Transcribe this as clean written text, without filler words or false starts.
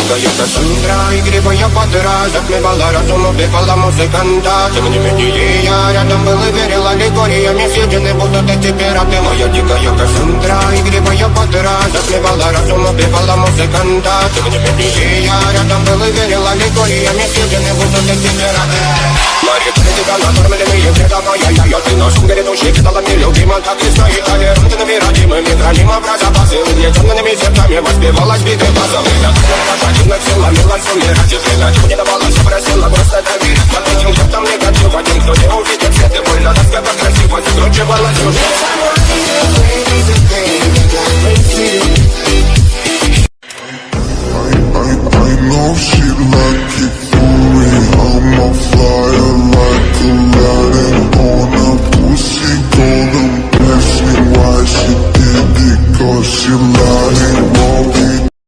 дикая Кассандра, игривая подра, затмевала разум, убивала музыканта. Тем не менее я рядом был и верил аллегориями, съедены будут эти пираты. Моя дикая Кассандра, игривая подра, затмевала разум, убивала музыканта. Тем не менее я рядом был и верил аллегориями, съедены будут эти пираты. Мария, ты тебя накормленные предавая я, ты нашим грядущий стала нелюбима, так и стоит толерантными родимыми, храним образа базы, угнетенными сердцами воспевалась биты базовых. Пошативных силами лансумировать, и иначе не давалось, просила просто доверить. Под этим чертом негатив, один, кто не увидит свет, и больно насколько красиво закручивалась сюжет. I know she like it for me, I'm on fire.